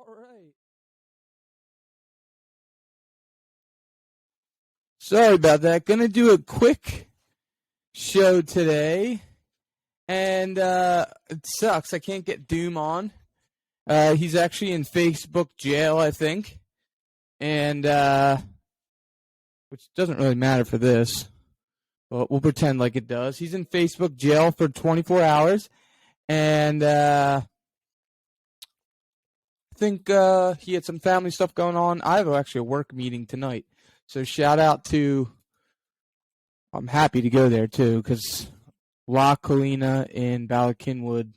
All right. Sorry about that. Gonna do a quick show today. And it sucks. I can't get Doom on. He's actually in Facebook jail, I think. And which doesn't really matter for this. But we'll pretend like it does. He's in Facebook jail for 24 hours. And I think he had some family stuff going on. I have actually a work meeting tonight. So shout out to, I'm happy to go there too, because La Colina in Bala Cynwyd.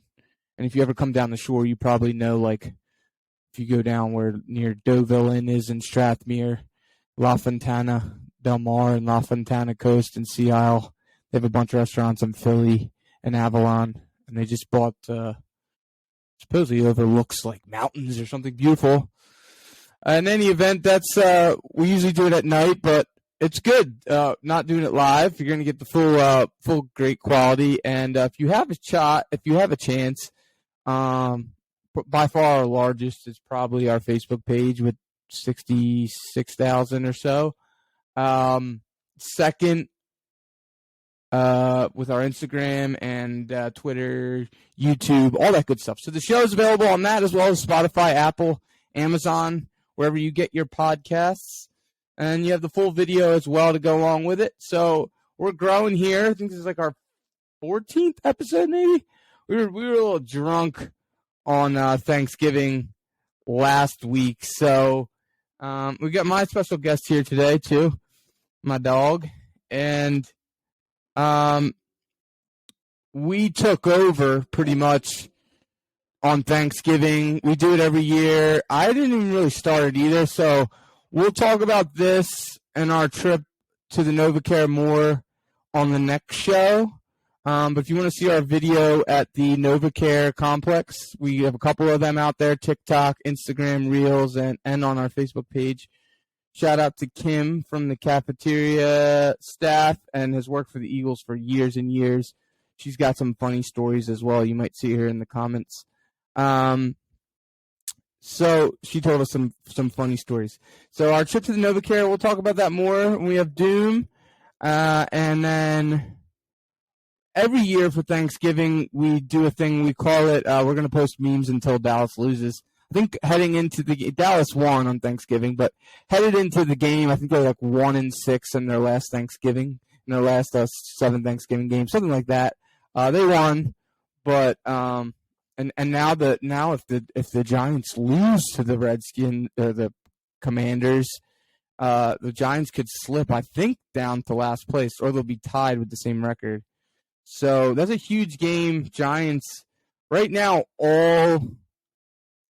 And if you ever come down the shore, you probably know, like, if you go down where near Deauville Inn is in Strathmere, La Fontana Del Mar and La Fontana Coast and Sea Isle. They have a bunch of restaurants in Philly and Avalon. And they just bought, supposedly overlooks like mountains or something beautiful. In any event, that's we usually do it at night, but it's good not doing it live. You're going to get the full great quality. And if you have a chance, by far our largest is probably our Facebook page with 66,000 or so. Second, with our Instagram and Twitter, YouTube, all that good stuff. So the show is available on that as well as Spotify, Apple, Amazon, wherever you get your podcasts. And you have the full video as well to go along with it. So we're growing here. I think this is like our 14th episode, maybe. We were a little drunk on Thanksgiving last week. So we got my special guest here today, too, my dog. And we took over pretty much on Thanksgiving. We do it every year. I didn't even really start it either. So we'll talk about this and our trip to the Novacare more on the next show. But if you want to see our video at the Novacare complex, we have a couple of them out there, TikTok, Instagram, Reels, and on our Facebook page. Shout out to Kim from the cafeteria staff and has worked for the Eagles for years and years. She's got some funny stories as well. You might see her in the comments. So she told us some funny stories. So our trip to the Novacare, we'll talk about that more. We have Doom. And then every year for Thanksgiving, we do a thing. We call it, we're going to post memes until Dallas loses. I think heading into Dallas won on Thanksgiving, but headed into the game, I think they're like 1-6 in their last Thanksgiving, in their last 7 Thanksgiving games, something like that. They won, but and now if the Giants lose to the Redskins or the Commanders, the Giants could slip, I think, down to last place, or they'll be tied with the same record. So that's a huge game. Giants right now, all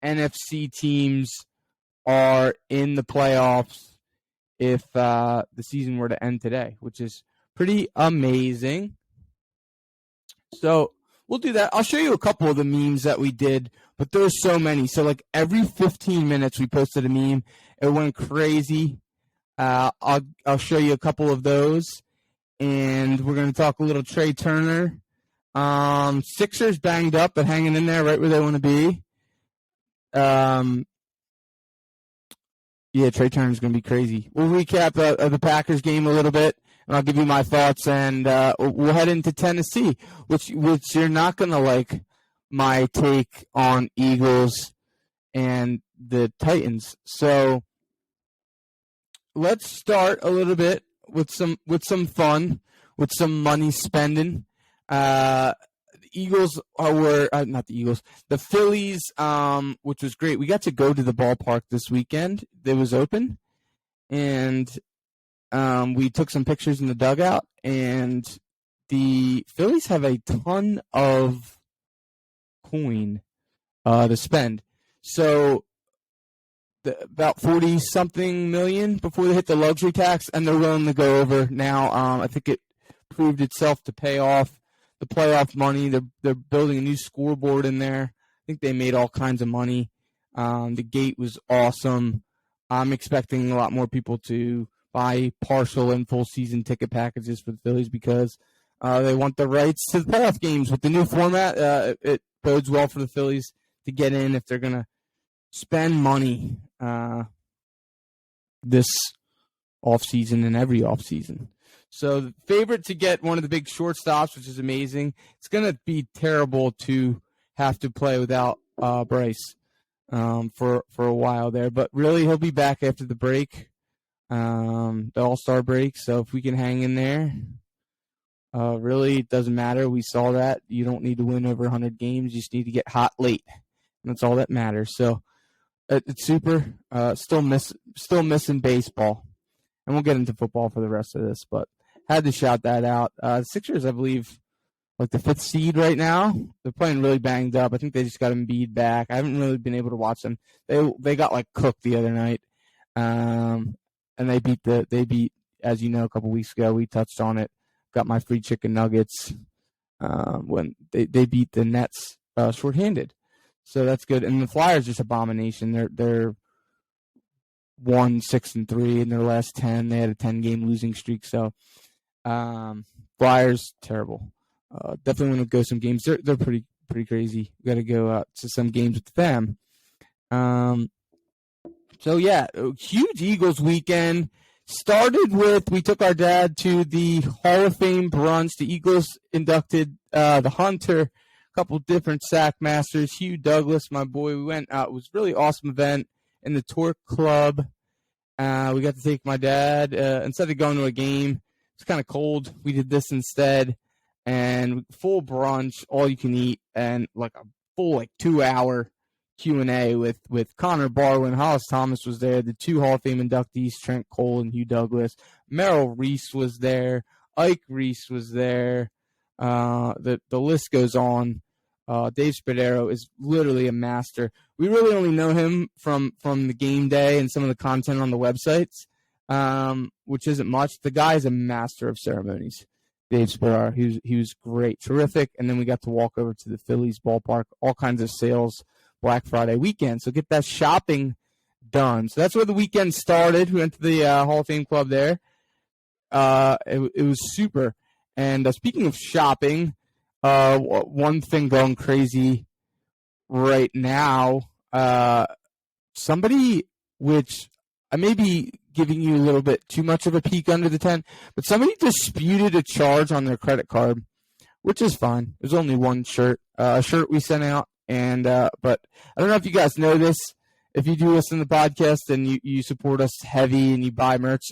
NFC teams are in the playoffs if the season were to end today, which is pretty amazing. So we'll do that. I'll show you a couple of the memes that we did, but there's so many. So like every 15 minutes we posted a meme. It went crazy. I'll show you a couple of those, and we're going to talk a little Trey Turner. Sixers banged up but hanging in there right where they want to be. Yeah, Trey Turner's going to be crazy. We'll recap the Packers game a little bit, and I'll give you my thoughts, and we'll head into Tennessee, which you're not going to like my take on Eagles and the Titans. So let's start a little bit with some fun, with some money spending. Eagles were not the Eagles, the Phillies, which was great. We got to go to the ballpark this weekend. It was open, and we took some pictures in the dugout. And the Phillies have a ton of coin to spend. So about 40-something million before they hit the luxury tax, and they're willing to go over now. I think it proved itself to pay off. The playoff money, they're building a new scoreboard in there. I think they made all kinds of money. The gate was awesome. I'm expecting a lot more people to buy partial and full season ticket packages for the Phillies because they want the rights to the playoff games with the new format. It bodes well for the Phillies to get in if they're going to spend money this offseason and every offseason. So the favorite to get one of the big shortstops, which is amazing. It's going to be terrible to have to play without Bryce for a while there. But really, he'll be back after the break, the All-Star break. So if we can hang in there, really, it doesn't matter. We saw that. You don't need to win over 100 games. You just need to get hot late. And that's all that matters. So it's super. Still missing baseball. And we'll get into football for the rest of this, but had to shout that out. Sixers, I believe, like the 5th seed right now. They're playing really banged up. I think they just got Embiid back. I haven't really been able to watch them. They got like cooked the other night, and they beat as you know a couple weeks ago. We touched on it. Got my free chicken nuggets when they beat the Nets shorthanded. So that's good. And the Flyers just abomination. They're 1-6-3 in their last 10. They had a 10-game losing streak. So Flyers terrible. Definitely want to go some games. They're pretty crazy. We got to go out to some games with them. So yeah, huge Eagles weekend. Started with we took our dad to the Hall of Fame brunch. The Eagles inducted the Hunter, a couple different sack masters, Hugh Douglas, my boy. We went out. It was a really awesome event in the Torque Club. We got to take my dad instead of going to a game. It's kind of cold. We did this instead, and full brunch, all you can eat, and like a full 2-hour Q&A with Connor Barwin. Hollis Thomas was there. The 2 Hall of Fame inductees, Trent Cole and Hugh Douglas. Merrill Reese was there. Ike Reese was there. The list goes on. Dave Spadaro is literally a master. We really only know him from the game day and some of the content on the websites, which isn't much. The guy is a master of ceremonies. Dave Spadaro, he was great, terrific. And then we got to walk over to the Phillies ballpark, all kinds of sales, Black Friday weekend. So get that shopping done. So that's where the weekend started. We went to the Hall of Fame Club there. It was super. And speaking of shopping, one thing going crazy right now, somebody, which I may be giving you a little bit too much of a peek under the tent, but somebody disputed a charge on their credit card, which is fine. There's only one shirt, a shirt we sent out, and but I don't know if you guys know this. If you do listen to the podcast and you support us heavy and you buy merch,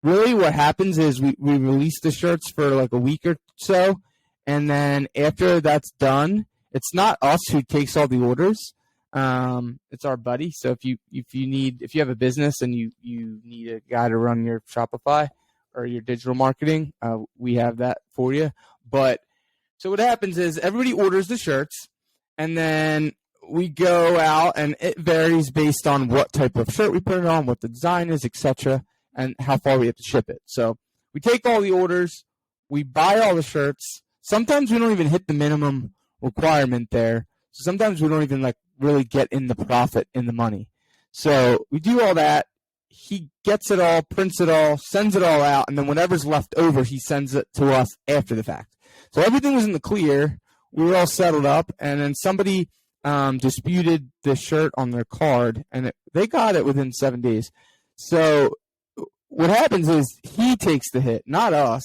really what happens is we release the shirts for like a week or so, and then after that's done, it's not us who takes all the orders. It's our buddy. So if you have a business and you need a guy to run your Shopify or your digital marketing, we have that for you. But so what happens is everybody orders the shirts, and then we go out, and it varies based on what type of shirt we put it on, what the design is, etc., and how far we have to ship it. So we take all the orders, we buy all the shirts. Sometimes we don't even hit the minimum requirement there. So sometimes we don't even really get in the profit in the money. So we do all that. He gets it all, prints it all, sends it all out, and then whatever's left over, he sends it to us after the fact. So everything was in the clear. We were all settled up, and then somebody disputed the shirt on their card, and they got it within 7 days. So what happens is he takes the hit, not us.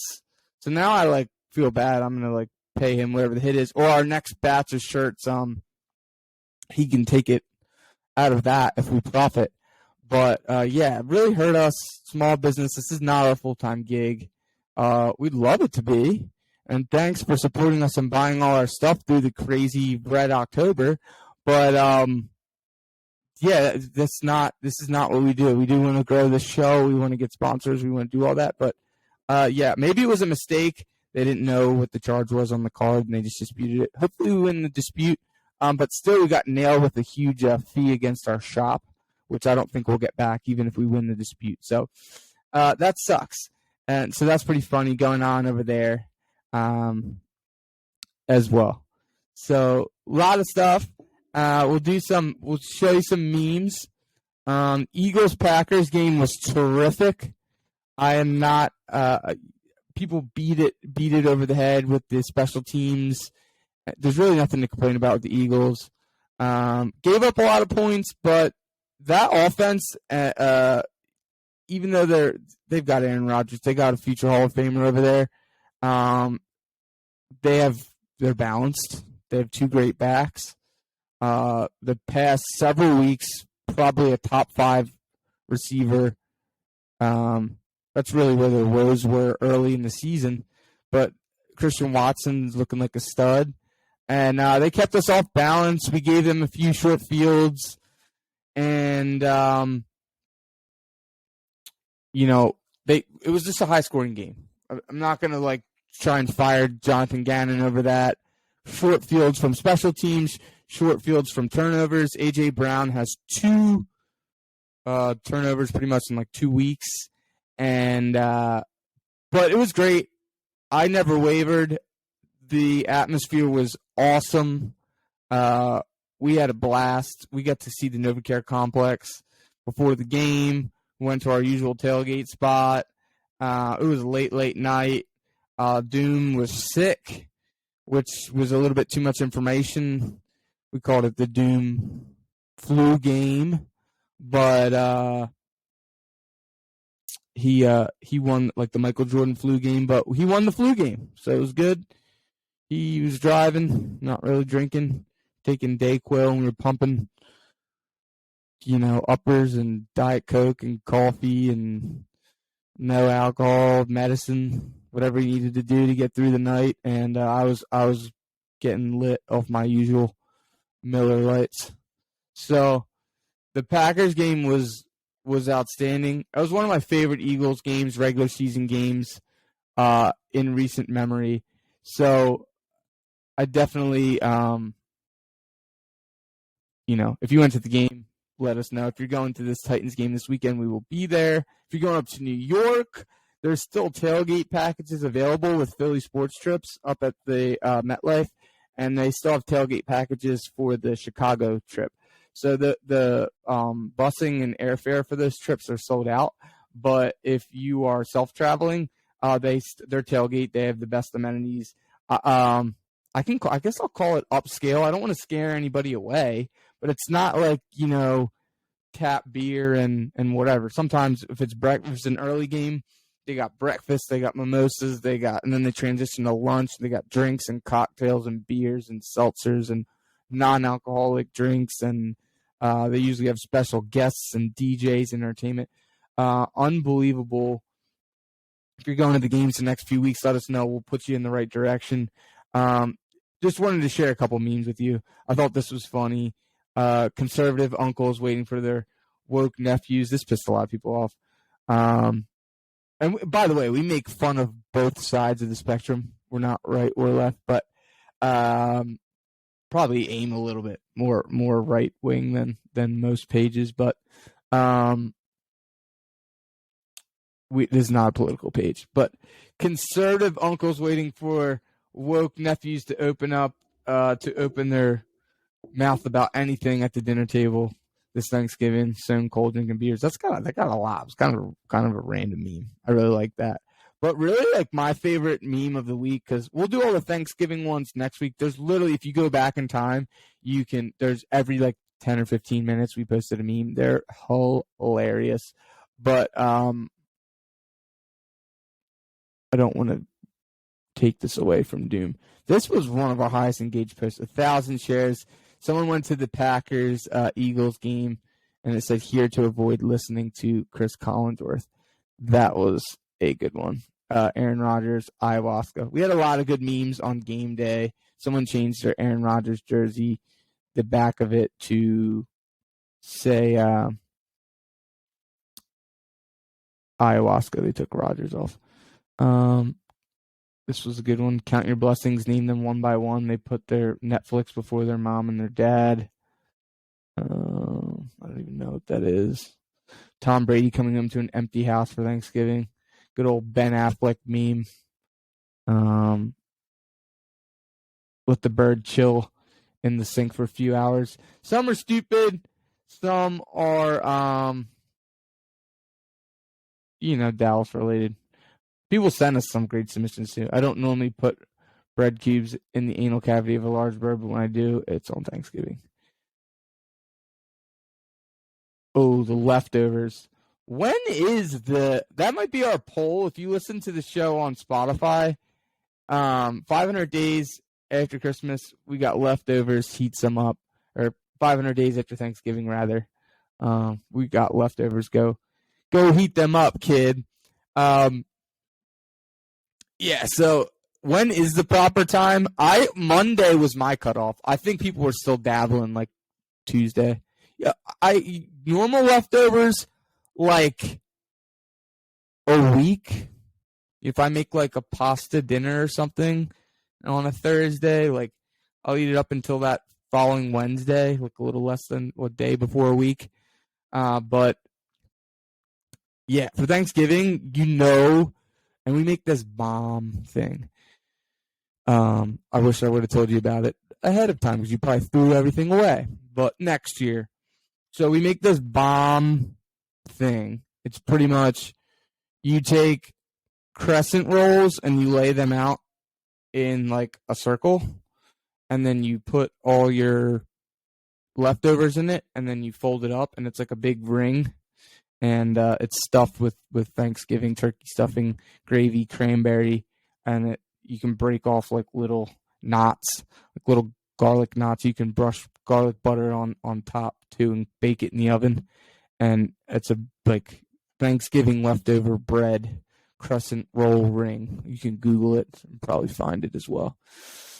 So now I feel bad. I'm gonna pay him whatever the hit is, or our next batch of shirts, he can take it out of that if we profit. But yeah, it really hurt us, small business. This is not our full-time gig. We'd love it to be. And thanks for supporting us and buying all our stuff through the crazy Red October. But yeah, this is not what we do. We do want to grow the show. We want to get sponsors. We want to do all that. But yeah, maybe it was a mistake. They didn't know what the charge was on the card, and they just disputed it. Hopefully we win the dispute. But still, we got nailed with a huge fee against our shop, which I don't think we'll get back even if we win the dispute. So that sucks. And so that's pretty funny going on over there as well. So a lot of stuff. We'll show you some memes. Eagles-Packers game was terrific. I am not people beat it over the head with the special teams. There's really nothing to complain about with the Eagles. Gave up a lot of points, but that offense, even though they've got Aaron Rodgers, they got a future Hall of Famer over there. They're balanced. They have two great backs. The past several weeks, probably a top 5 receiver. That's really where the woes were early in the season. But Christian Watson's looking like a stud. And they kept us off balance. We gave them a few short fields. And, it was just a high-scoring game. I'm not going to, try and fire Jonathan Gannon over that. Short fields from special teams, short fields from turnovers. A.J. Brown has 2 turnovers pretty much in 2 weeks. And but it was great. I never wavered. The atmosphere was awesome. We had a blast. We got to see the Novacare complex before the game. We went to our usual tailgate spot. It was a late night. Doom was sick, which was a little bit too much information. We called it the Doom flu game. But he won the Michael Jordan flu game, but he won the flu game, so it was good. He was driving, not really drinking, taking Dayquil, and we were pumping, uppers and Diet Coke and coffee and no alcohol, medicine, whatever he needed to do to get through the night. And I was getting lit off my usual Miller Lights. So the Packers game was outstanding. It was one of my favorite Eagles games, regular season games, in recent memory. So I definitely, if you went to the game, let us know. If you're going to this Titans game this weekend, we will be there. If you're going up to New York, there's still tailgate packages available with Philly sports trips up at the MetLife, and they still have tailgate packages for the Chicago trip. So the busing and airfare for those trips are sold out. But if you are self-traveling, their tailgate, they have the best amenities. I guess I'll call it upscale. I don't want to scare anybody away, but it's not tap beer and whatever. Sometimes if it's breakfast, an early game, they got breakfast, they got mimosas, and then they transition to lunch. They got drinks and cocktails and beers and seltzers and non-alcoholic drinks, and they usually have special guests and DJs and entertainment. Unbelievable. If you're going to the games the next few weeks, let us know. We'll put you in the right direction. Just wanted to share a couple memes with you. I thought this was funny. Conservative uncles waiting for their woke nephews. This pissed a lot of people off. And by the way, we make fun of both sides of the spectrum. We're not right or left, but probably aim a little bit more right wing than most pages. But this is not a political page. But conservative uncles waiting for woke nephews to open their mouth about anything at the dinner table this Thanksgiving, stone cold drinking beers. That got a lot. It's kind of a random meme. I really like that. But really, my favorite meme of the week, because we'll do all the Thanksgiving ones next week. There's literally, if you go back in time, there's every 10 or 15 minutes we posted a meme. They're hilarious. But I don't want to take this away from Doom. This was one of our highest engaged posts, 1,000 shares. Someone went to the Packers Eagles game, and it said, "Here to avoid listening to Chris Collinsworth." That was a good one. Aaron Rodgers, ayahuasca. We had a lot of good memes on game day. Someone changed their Aaron Rodgers jersey, the back of it, to say ayahuasca. They took Rodgers off. This was a good one. Count your blessings. Name them one by one. They put their Netflix before their mom and their dad. I don't even know what that is. Tom Brady coming home to an empty house for Thanksgiving. Good old Ben Affleck meme. Let the bird chill in the sink for a few hours. Some are stupid. Some are, Dallas related. People send us some great submissions too. I don't normally put bread cubes in the anal cavity of a large bird, but when I do, it's on Thanksgiving. Oh, the leftovers. When is that might be our poll. If you listen to the show on Spotify, 500 days after Christmas, we got leftovers, heat some up, or 500 days after Thanksgiving, rather. We got leftovers, go heat them up, kid. Yeah, so when is the proper time? Monday was my cutoff. I think people were still dabbling like Tuesday. Yeah, normal leftovers like a week. If I make like a pasta dinner or something on a Thursday, like I'll eat it up until that following Wednesday, like a little less than a day before a week. But yeah, for Thanksgiving, and we make this bomb thing. I wish I would have told you about it ahead of time because you probably threw everything away. But next year. So we make this bomb thing. It's pretty much you take crescent rolls and you lay them out in like a circle, and then you put all your leftovers in it, and then you fold it up, and it's like a big ring, and it's stuffed with Thanksgiving turkey stuffing, gravy, cranberry, and you can break off like little knots, like little garlic knots. You can brush garlic butter on top too and bake it in the oven, and it's a like Thanksgiving leftover bread crescent roll ring. You can Google it and probably find it as well.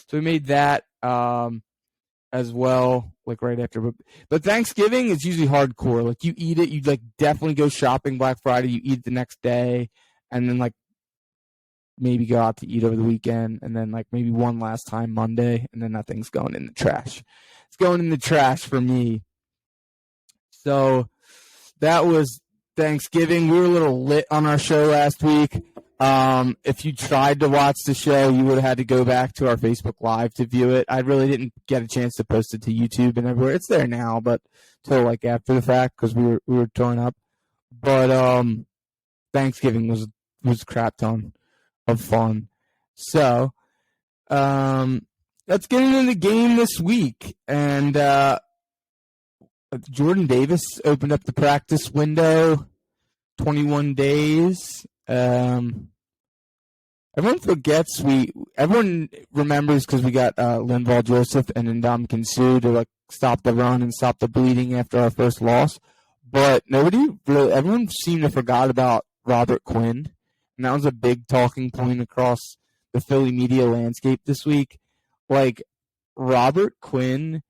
So we made that as well, like right after. But Thanksgiving is usually hardcore. Like you eat it, you like definitely go shopping Black Friday. You eat it the next day, and then like maybe go out to eat over the weekend, and then like maybe one last time Monday, and then that thing's going in the trash. It's going in the trash for me. So that was Thanksgiving. We were a little lit on our show last week. If you tried to watch the show, you would have had to go back to our Facebook Live to view it. I really didn't get a chance to post it to YouTube and everywhere. It's there now, but till like after the fact because we were torn up. But Thanksgiving was a crap ton of fun. So let's get into the game this week. And Jordan Davis opened up the practice window, 21 days. Everyone forgets everyone remembers because we got Linval Joseph and Ndamukong Suh to like stop the run and stop the bleeding after our first loss. But everyone seemed to forgot about Robert Quinn. And that was a big talking point across the Philly media landscape this week. Like, Robert Quinn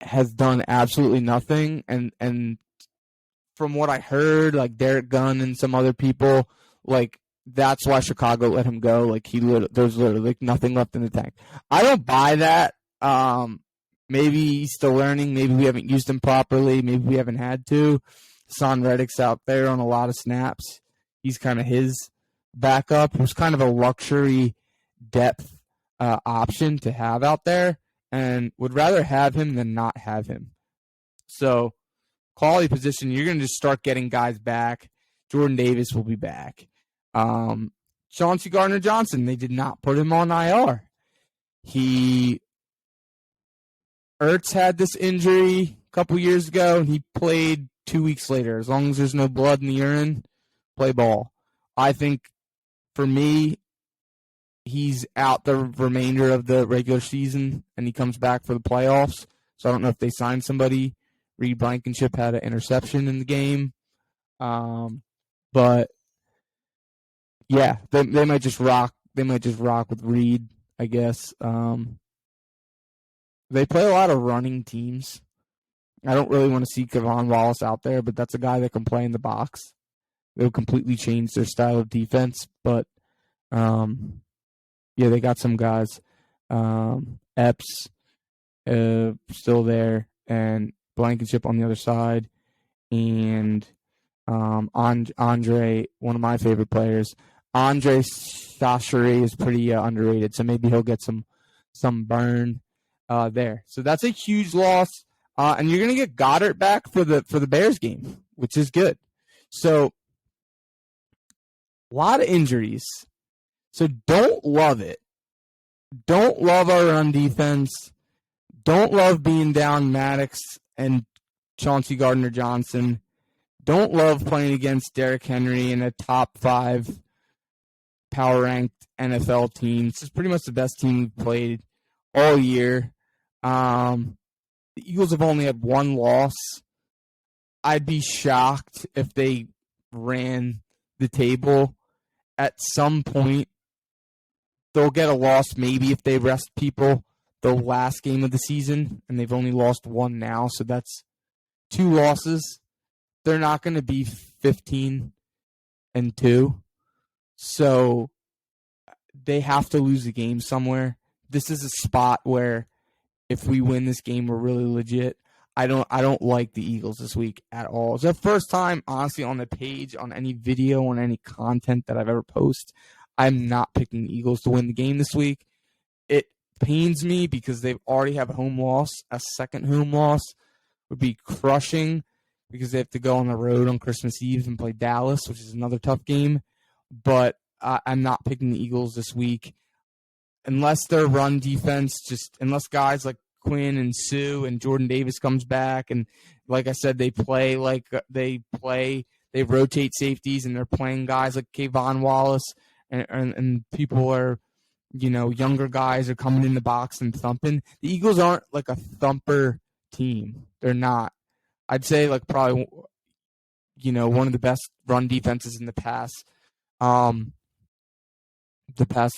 has done absolutely nothing. And from what I heard, like Derek Gunn and some other people, like, that's why Chicago let him go. Like, there's literally like nothing left in the tank. I don't buy that. Maybe he's still learning. Maybe we haven't used him properly. Maybe we haven't had to. Son Reddick's out there on a lot of snaps. He's kind of his backup. It was kind of a luxury depth option to have out there, and would rather have him than not have him. So, quality position, you're going to just start getting guys back. Jordan Davis will be back. Chauncey Gardner-Johnson, they did not put him on IR. Ertz had this injury a couple years ago, and he played 2 weeks later. As long as there's no blood in the urine, play ball. I think, for me, he's out the remainder of the regular season, and he comes back for the playoffs. So I don't know if they signed somebody. Reed Blankenship had an interception in the game. But yeah, they might just rock. They might just rock with Reed, I guess. They play a lot of running teams. I don't really want to see Kevon Wallace out there, but that's a guy that can play in the box. They'll completely change their style of defense. But, yeah, they got some guys. Epps still there, and Blankenship on the other side. And Andre, one of my favorite players. Andre Chachere is pretty underrated, so maybe he'll get some burn there. So that's a huge loss. And you're going to get Goddard back for the Bears game, which is good. So a lot of injuries. So don't love it. Don't love our run defense. Don't love being down Maddox and Chauncey Gardner-Johnson. Don't love playing against Derrick Henry in a top 5 power-ranked NFL team. This is pretty much the best team we've played all year. The Eagles have only had 1 loss. I'd be shocked if they ran the table. At some point, they'll get a loss maybe if they rest people the last game of the season, and they've only lost 1 now, so that's 2 losses. They're not going to be 15-2, so they have to lose a game somewhere. This is a spot where if we win this game, we're really legit. I don't like the Eagles this week at all. It's the first time, honestly, on the page, on any video, on any content that I've ever posted, I'm not picking the Eagles to win the game this week. It pains me because they already have a home loss. A second home loss would be crushing because they have to go on the road on Christmas Eve and play Dallas, which is another tough game. But I'm not picking the Eagles this week unless their run defense, unless guys like Quinn and Sue and Jordan Davis comes back, and like I said, they rotate safeties and they're playing guys like Kayvon Wallace and people are, younger guys are coming in the box and thumping. The Eagles aren't like a thumper team. They're not. I'd say like probably, one of the best run defenses in the past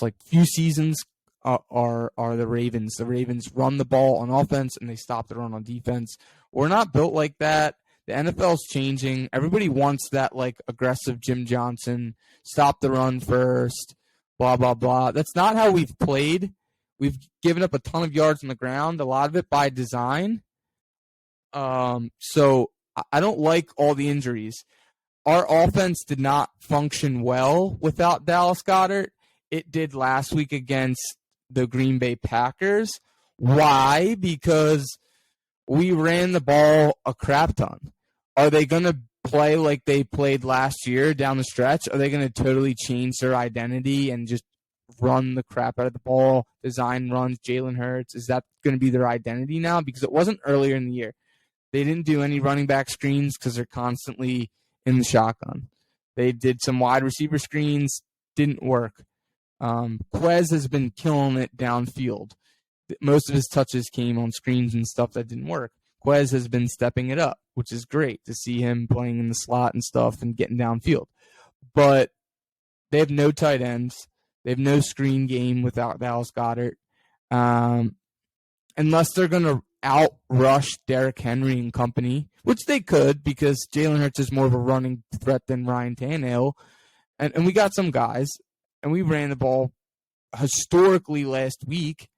like few seasons are the Ravens. The Ravens run the ball on offense and they stop the run on defense. We're not built like that. The NFL's changing. Everybody wants that like aggressive Jim Johnson, stop the run first, blah, blah, blah. That's not how we've played. We've given up a ton of yards on the ground, a lot of it by design. So I don't like all the injuries. Our offense did not function well without Dallas Goedert. It did last week against the Green Bay Packers. Why? Because we ran the ball a crap ton. Are they going to play like they played last year down the stretch? Are they going to totally change their identity and just run the crap out of the ball, design runs, Jalen Hurts? Is that going to be their identity now? Because it wasn't earlier in the year. They didn't do any running back screens because they're constantly in the shotgun. They did some wide receiver screens, didn't work. Quez has been killing it downfield. Most of his touches came on screens and stuff that didn't work. Quez has been stepping it up, which is great to see him playing in the slot and stuff and getting downfield. But they have no tight ends. They have no screen game without Dallas Goedert. Unless they're going to outrush Derrick Henry and company, which they could because Jalen Hurts is more of a running threat than Ryan Tannehill. And we got some guys, and we ran the ball historically last week.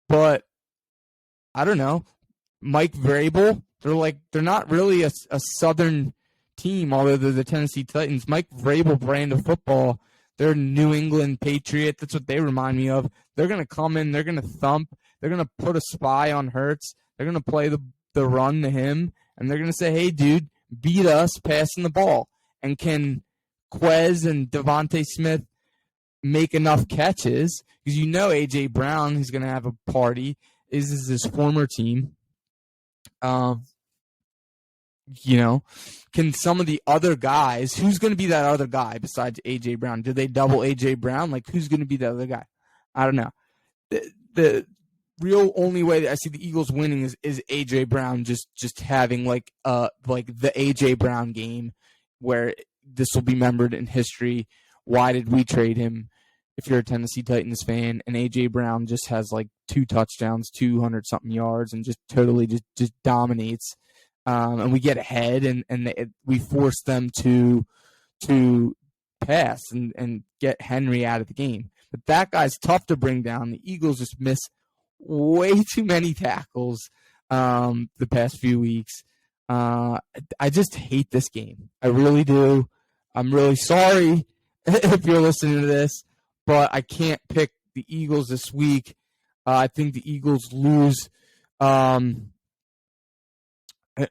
But I don't know. Mike Vrabel, they're not really a Southern team, although they're the Tennessee Titans. Mike Vrabel brand of football, they're New England Patriot. That's what they remind me of. They're going to come in, they're going to thump, they're going to put a spy on Hurts, they're going to play the run to him, and they're going to say, hey, dude, beat us passing the ball. And can Quez and Devontae Smith make enough catches? Because A.J. Brown, he's going to have a party. This is his former team. Can some of the other guys, who's going to be that other guy besides A.J. Brown? Do they double A.J. Brown? Like, who's going to be the other guy? I don't know. The real only way that I see the Eagles winning is A.J. Brown just having like the A.J. Brown game where this will be remembered in history. Why did we trade him? If you're a Tennessee Titans fan, and A.J. Brown just has like 2 touchdowns, 200-something yards, and just totally just dominates. And we get ahead, and we force them to pass and get Henry out of the game. But that guy's tough to bring down. The Eagles just miss way too many tackles the past few weeks. I just hate this game. I really do. I'm really sorry if you're listening to this, but I can't pick the Eagles this week. I think the Eagles lose. And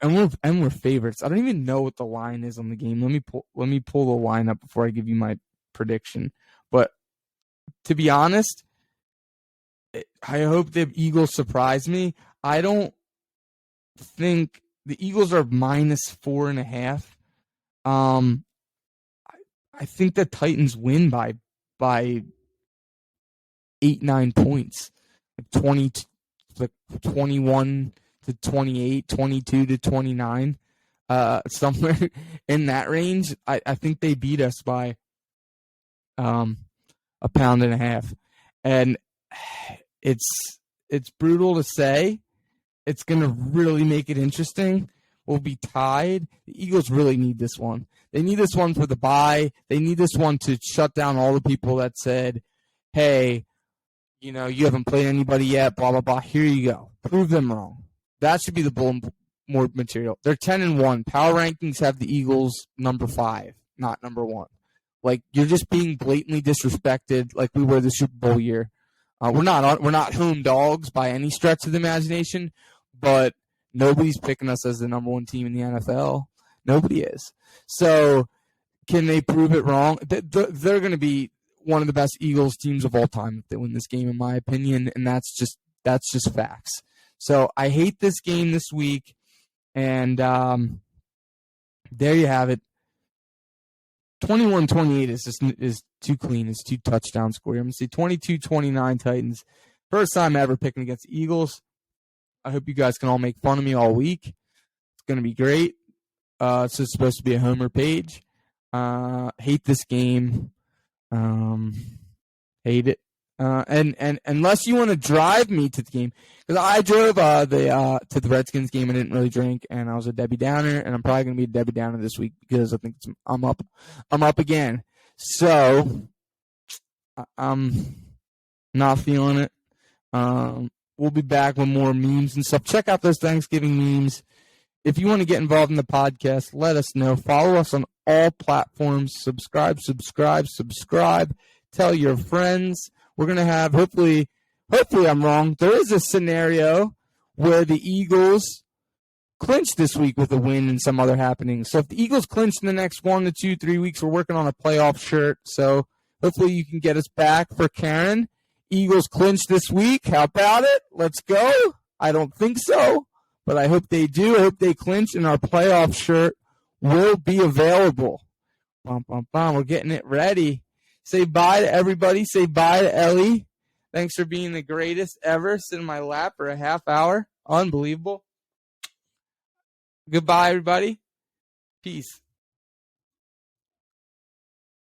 we're favorites. I don't even know what the line is on the game. Let me pull the line up before I give you my prediction. But to be honest, I hope the Eagles surprise me. I don't think The Eagles are -4.5. I think the Titans win by 8-9 points, like 20, like 21 to 28, 22 to 29, somewhere in that range. I think they beat us by 1.5 pounds, and it's brutal to say. It's going to really make it interesting. We'll be tied. The Eagles really need this one. They need this one for the bye. They need this one to shut down all the people that said, hey, you haven't played anybody yet, blah, blah, blah. Here you go. Prove them wrong. That should be the bulletin board material. They're 10-1. Power rankings have the Eagles number 5, not number 1. Like, you're just being blatantly disrespected like we were the Super Bowl year. We're not home dogs by any stretch of the imagination, but nobody's picking us as the number 1 team in the NFL. Nobody is. So can they prove it wrong? They're going to be one of the best Eagles teams of all time if they win this game, in my opinion, and that's just facts. So I hate this game this week, and there you have it. 21-28 is too clean. It's 2 touchdown score. I'm going to say 22-29 Titans. First time ever picking against the Eagles. I hope you guys can all make fun of me all week. It's going to be great. It's just supposed to be a homer page. Hate this game. Hate it. And unless you want to drive me to the game, because I drove to the Redskins game and didn't really drink, and I was a Debbie Downer, and I'm probably gonna be a Debbie Downer this week because I think I'm up again. So I'm not feeling it. We'll be back with more memes and stuff. Check out those Thanksgiving memes. If you want to get involved in the podcast, let us know. Follow us on all platforms. Subscribe. Tell your friends. We're going to have, hopefully I'm wrong. There is a scenario where the Eagles clinch this week with a win and some other happenings. So if the Eagles clinch in the next 1 to 2, 3 weeks, we're working on a playoff shirt. So hopefully you can get us back for Karen. Eagles clinch this week. How about it? Let's go. I don't think so, but I hope they do. I hope they clinch, and our playoff shirt will be available. We're getting it ready. Say bye to everybody. Say bye to Ellie. Thanks for being the greatest ever. Sit in my lap for a half hour. Unbelievable. Goodbye, everybody. Peace.